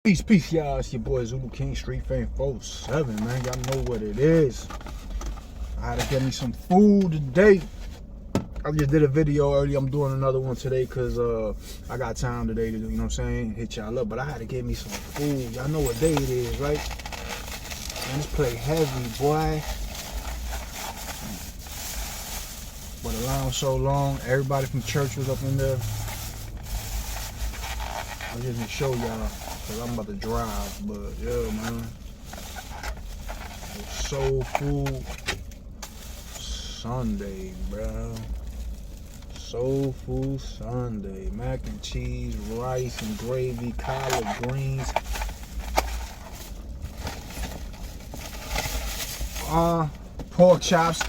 Peace, y'all. It's your boy Zulu King, Street Fame 47, man. Y'all know what it is. I had to get me some food today. I just did a video earlier. I'm doing another one today because I got time today to do, you know what I'm saying, hit y'all up. But I had to get me some food. Y'all know what day it is, right? Man, this play heavy, boy. But the line was so long. Everybody from church was up in there. I'm just gonna show y'all. Cause I'm about to drive, but yeah, man. It's Soul Food Sunday, bro. Soul Food Sunday. Mac and cheese, rice and gravy, collard greens. Pork chops.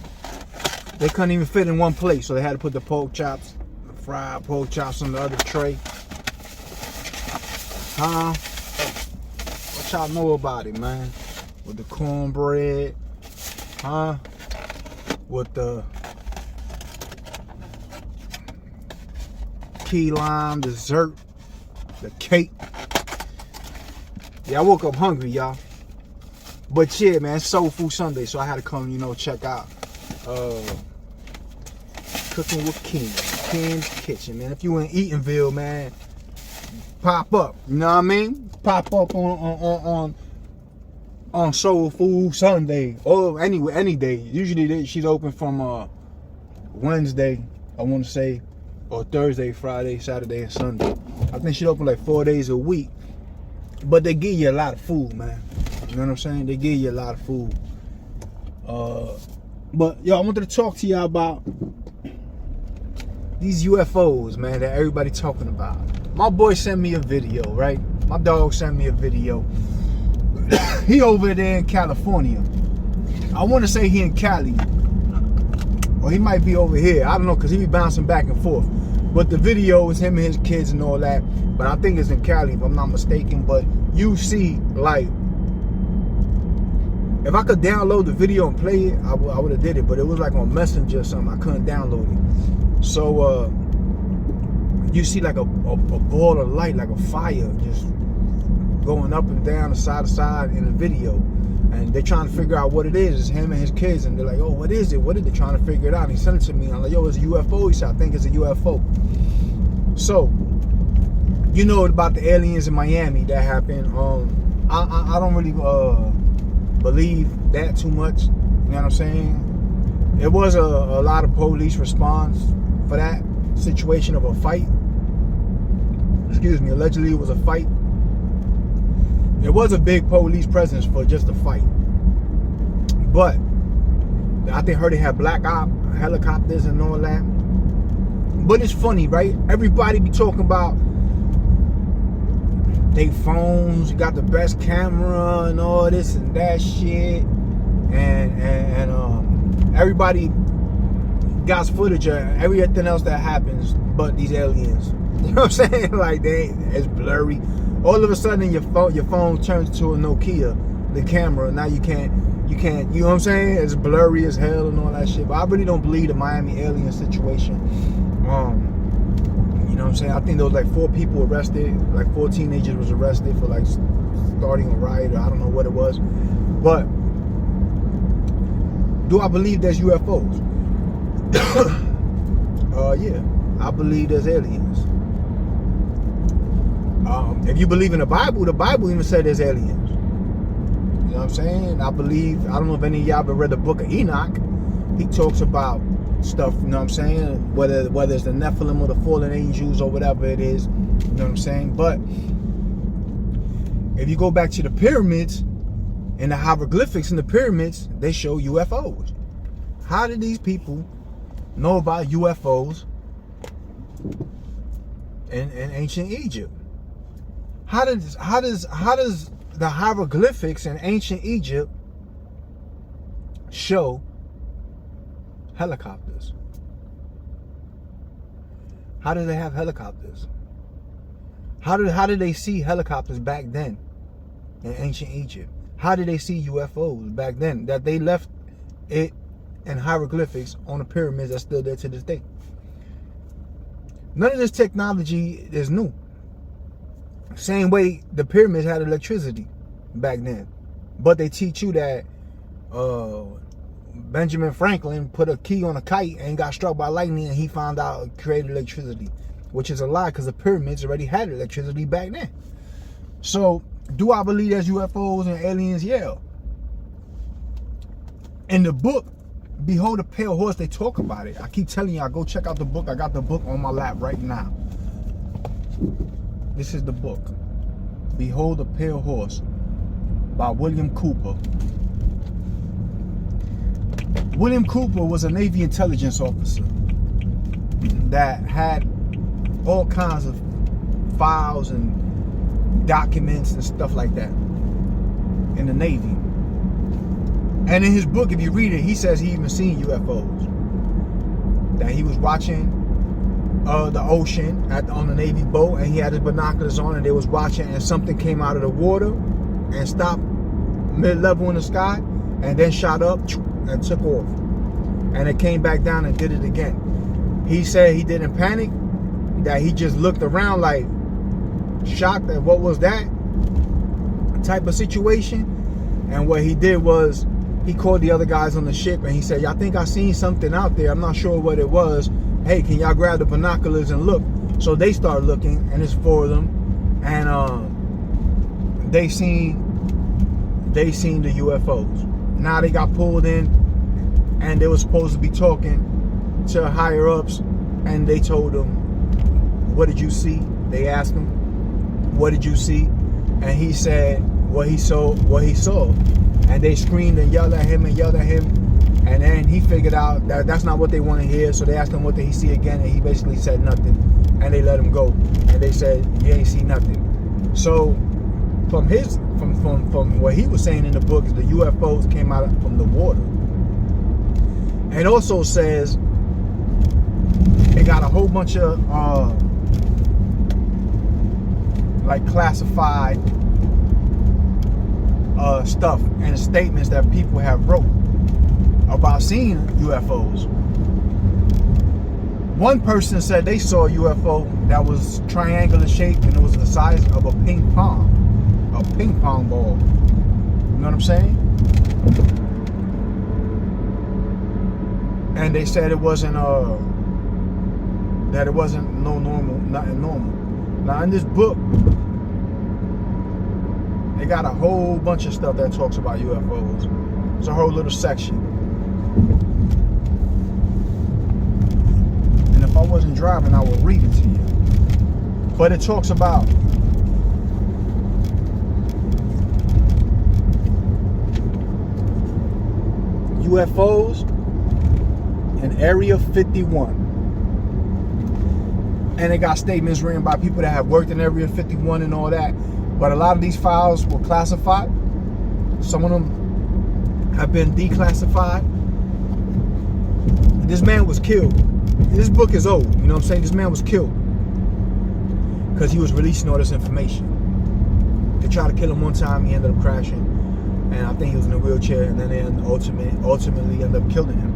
They couldn't even fit in one plate, so they had to put the pork chops, the fried pork chops on the other tray. What y'all know about it, man? With the cornbread, with the key lime dessert, the cake. Yeah, I woke up hungry, y'all. But yeah, man, it's Soul Food Sunday, so I had to come, check out Cooking with Ken's Kitchen, man. If you in Eatonville, man, pop up, you know what I mean? Pop up on Soul Food Sunday, or anyway, any day. Usually she's open from Wednesday, I want to say, or Thursday, Friday, Saturday, and Sunday. I think she's open like 4 days a week, but they give you a lot of food, man. You know what I'm saying? They give you a lot of food. But yo, I wanted to talk to y'all about these UFOs, man, that everybody talking about. My boy sent me a video, right? My dog sent me a video. He over there in California. I want to say he in Cali. Or he might be over here. I don't know, because he be bouncing back and forth. But the video is him and his kids and all that. But I think it's in Cali, if I'm not mistaken. But you see, like, if I could download the video and play it, I would have did it. But it was like on Messenger or something. I couldn't download it. So, you see like a ball of light, like a fire, just going up and down, side to side in the video. And they're trying to figure out what it is. It's him and his kids. And they're like, oh, what is it? What are they trying to figure it out? And he sent it to me. I'm like, yo, it's a UFO. He said, I think it's a UFO. So, you know about the aliens in Miami that happened. I don't really believe that too much. You know what I'm saying? It was a lot of police response for that situation of a fight. Excuse me, allegedly it was a fight. There was a big police presence for just a fight. But I think heard they had black op helicopters and all that. But it's funny, right? Everybody be talking about they phones, got the best camera and all this and that shit. And everybody got footage of everything else that happens but these aliens. You know what I'm saying? Like, it's blurry. All of a sudden your phone turns to a Nokia, the camera. Now you can't, you know what I'm saying? It's blurry as hell and all that shit. But I really don't believe the Miami alien situation. You know what I'm saying? I think there was like 4 people arrested, like 4 teenagers was arrested for like starting a riot, or I don't know what it was. But do I believe there's UFOs? Yeah, I believe there's aliens. If you believe in the Bible even said there's aliens. You know what I'm saying? I don't know if any of y'all ever read the book of Enoch. He talks about stuff, you know what I'm saying? Whether it's the Nephilim or the fallen angels or whatever it is. You know what I'm saying? But if you go back to the pyramids and the hieroglyphics in the pyramids, they show UFOs. How did these people know about UFOs in ancient Egypt? How does the hieroglyphics in ancient Egypt show helicopters? How did they have helicopters? How did they see helicopters back then in ancient Egypt? How did they see UFOs back then that they left it in hieroglyphics on the pyramids that's still there to this day? None of this technology is new. Same way the pyramids had electricity back then. But they teach you that Benjamin Franklin put a key on a kite and got struck by lightning, and he found out it created electricity, which is a lie because the pyramids already had electricity back then. So, do I believe there's UFOs and aliens? Yeah. In the book, Behold the Pale Horse, they talk about it. I keep telling y'all, go check out the book. I got the book on my lap right now. This is the book, Behold the Pale Horse, by William Cooper. William Cooper was a Navy intelligence officer that had all kinds of files and documents and stuff like that in the Navy. And in his book, if you read it, he says he even seen UFOs. That he was watching the ocean on the Navy boat, and he had his binoculars on, and they was watching, and something came out of the water and stopped mid-level in the sky, and then shot up and took off. And it came back down and did it again. He said he didn't panic, that he just looked around like shocked at what was that type of situation. And what he did was he called the other guys on the ship and he said, y'all think I seen something out there? I'm not sure what it was. Hey, can y'all grab the binoculars and look? So they start looking, and it's four of them, and they seen the UFOs. Now they got pulled in, and they were supposed to be talking to higher ups, and they told them, what did you see? They asked him, what did you see? And he said what he saw. And they screamed and yelled at him, and then he figured out that that's not what they want to hear. So they asked him, what did he see again? And he basically said nothing, and they let him go. And they said, you ain't see nothing. So from what he was saying in the book, is the UFOs came out from the water. And also says they got a whole bunch of like classified stuff and statements that people have wrote about seeing UFOs. One person said they saw a UFO that was triangular shaped, and it was the size of a ping pong ball. You know what I'm saying? And they said it wasn't nothing normal. Now in this book, they got a whole bunch of stuff that talks about UFOs. It's a whole little section. And if I wasn't driving, I would read it to you. But it talks about UFOs in Area 51. And they got statements written by people that have worked in Area 51 and all that. But a lot of these files were classified. Some of them have been declassified. This man was killed. This book is old, you know what I'm saying? This man was killed because he was releasing all this information. They tried to kill him one time, he ended up crashing, and I think he was in a wheelchair, and then they ultimately ended up killing him.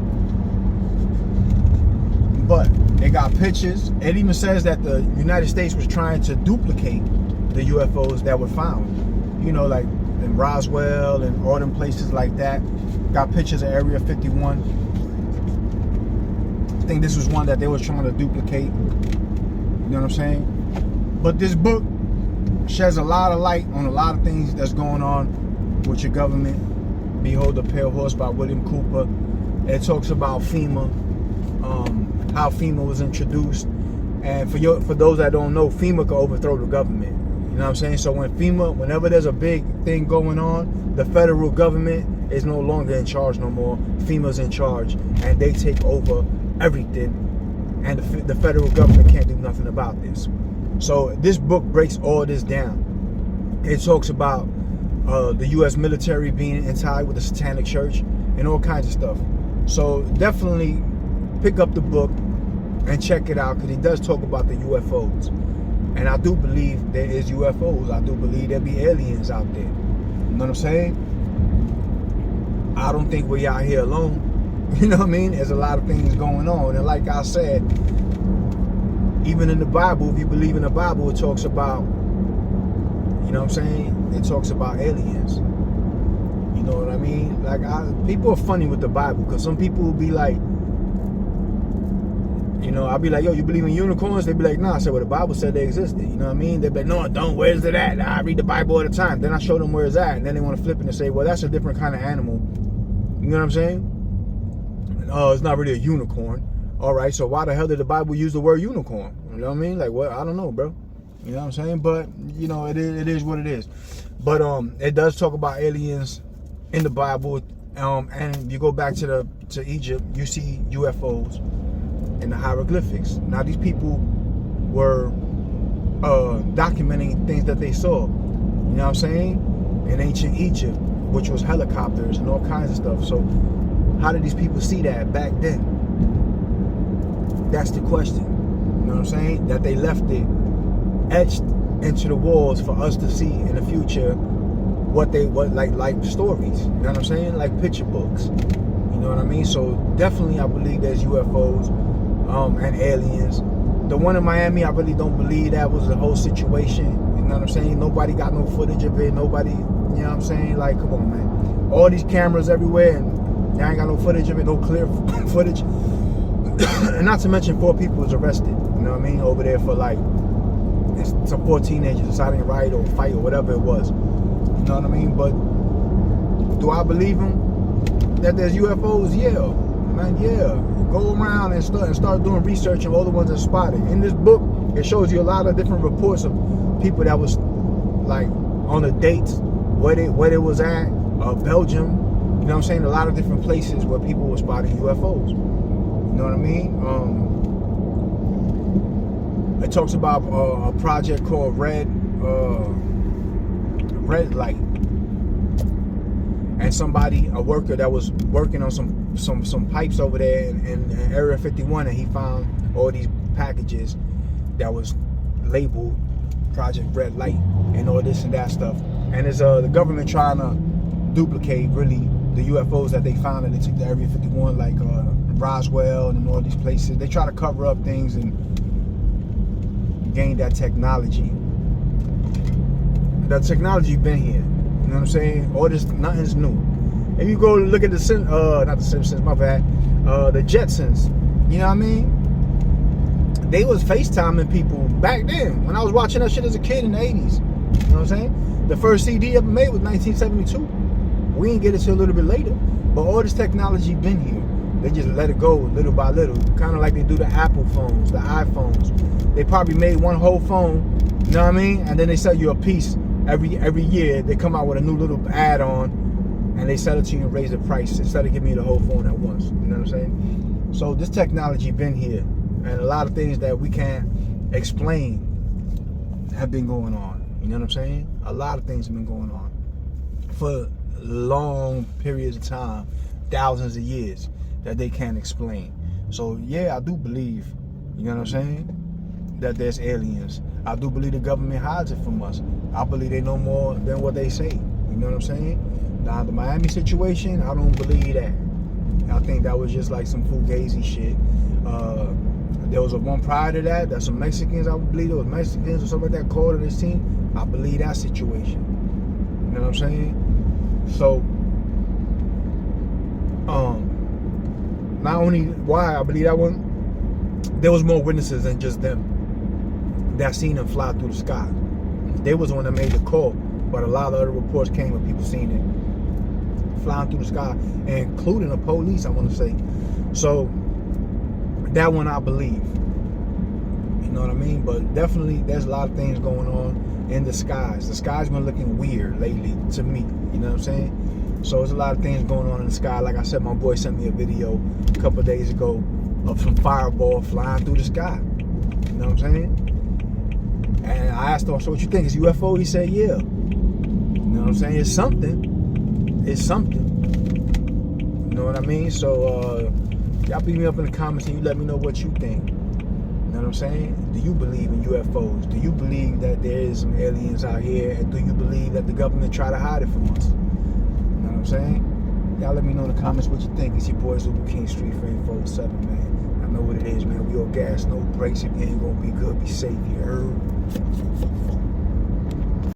But they got pictures. It even says that the United States was trying to duplicate the UFOs that were found, you know, like in Roswell and all them places like that. Got pictures of Area 51. I think this was one that they were trying to duplicate. You know what I'm saying? But this book sheds a lot of light on a lot of things that's going on with your government. Behold the Pale Horse by William Cooper. It talks about FEMA, how FEMA was introduced. And for those that don't know, FEMA can overthrow the government. You know what I'm saying? So whenever there's a big thing going on, the federal government is no longer in charge no more. FEMA's in charge, and they take over everything, and the federal government can't do nothing about this. So this book breaks all this down. It talks about the U.S. military being in tie with the Satanic Church and all kinds of stuff. So definitely pick up the book and check it out, because he does talk about the UFOs. And I do believe there is UFOs. I do believe there be aliens out there. You know what I'm saying? I don't think we're out here alone. You know what I mean? There's a lot of things going on. And like I said, even in the Bible, if you believe in the Bible, it talks about You know what I'm saying? It talks about aliens. You know what I mean? Like, people are funny with the Bible, because some people will be like, you know, I'll be like, yo, you believe in unicorns? They'd be like, nah. I said, well, the Bible said they existed. You know what I mean? They'd be like, no, don't. Where's it at? I read the Bible all the time. Then I show them where it's at. And then they want to flip it and say, well, that's a different kind of animal. You know what I'm saying? Oh, it's not really a unicorn. All right, so why the hell did the Bible use the word unicorn? You know what I mean? Like, well, I don't know, bro. You know what I'm saying? But, you know, it is what it is. But it does talk about aliens in the Bible. And you go back to Egypt, you see UFOs in the hieroglyphics. Now, these people were documenting things that they saw. You know what I'm saying? In ancient Egypt, which was helicopters and all kinds of stuff. So how did these people see that back then? That's the question. You know what I'm saying? That they left it etched into the walls for us to see in the future what like stories. You know what I'm saying? Like picture books. You know what I mean? So definitely I believe there's UFOs and aliens. The one in Miami, I really don't believe that was the whole situation. You know what I'm saying? Nobody got no footage of it. Nobody, you know what I'm saying? Like, come on, man. All these cameras everywhere, and y'all ain't got no footage of it, no clear footage. And not to mention 4 people was arrested. You know what I mean? Over there for like, some 4 teenagers deciding to riot or fight or whatever it was. You know what I mean? But do I believe them that there's UFOs? Yeah, man, yeah. Go around and start doing research on all the ones that spotted. In this book, it shows you a lot of different reports of people that was like on the dates, where they was at, Belgium. You know what I'm saying? A lot of different places where people were spotting UFOs. You know what I mean? It talks about a project called Red Light, and a worker that was working on some pipes over there in Area 51, and he found all these packages that was labeled Project Red Light and all this and that stuff. And it's the government trying to duplicate really the UFOs that they found, and they took to Area 51, like Roswell and all these places. They try to cover up things and gain that technology. The technology been here. You know what I'm saying? All this, nothing's new. If you go look at not the Simpsons, my bad, the Jetsons, you know what I mean? They was FaceTiming people back then when I was watching that shit as a kid in the 80s. You know what I'm saying? The first CD ever made was 1972. We didn't get it till a little bit later. But all this technology been here. They just let it go little by little. Kind of like they do the Apple phones, the iPhones. They probably made one whole phone, you know what I mean? And then they sell you a piece every year. They come out with a new little add-on, and they sell it to you and raise the price instead of giving you the whole phone at once. You know what I'm saying? So this technology been here, and a lot of things that we can't explain have been going on. You know what I'm saying? A lot of things have been going on for long periods of time, thousands of years, that they can't explain. So yeah, I do believe, you know what I'm saying, that there's aliens. I do believe the government hides it from us. I believe they know more than what they say. You know what I'm saying? Now the Miami situation, I don't believe that. I think that was just like some fugazi shit. There was a one prior to that some Mexicans, I believe there was Mexicans or something like that called to this team. I believe that situation. You know what I'm saying? So not only why I believe that one, there was more witnesses than just them that seen them fly through the sky. They was the one that made the call, but a lot of other reports came of people seeing it flying through the sky, including the police, I want to say. So that one I believe. You know what I mean? But definitely there's a lot of things going on in the skies. The sky's been looking weird lately to me. You know what I'm saying? So there's a lot of things going on in the sky. Like I said, my boy sent me a video a couple of days ago of some fireball flying through the sky. You know what I'm saying? And I asked him, so what you think? Is UFO? He said, yeah. You know what I'm saying? It's something. It's something. You know what I mean? So y'all beat me up in the comments and you let me know what you think. You know what I'm saying? Do you believe in UFOs? Do you believe that there is some aliens out here? And do you believe that the government try to hide it from us? You know what I'm saying? Y'all let me know in the comments what you think. It's your boy Super King Street Fame 47, man. I know what it is, man. We all gas, no brakes. If you ain't gonna be good, be safe. You heard?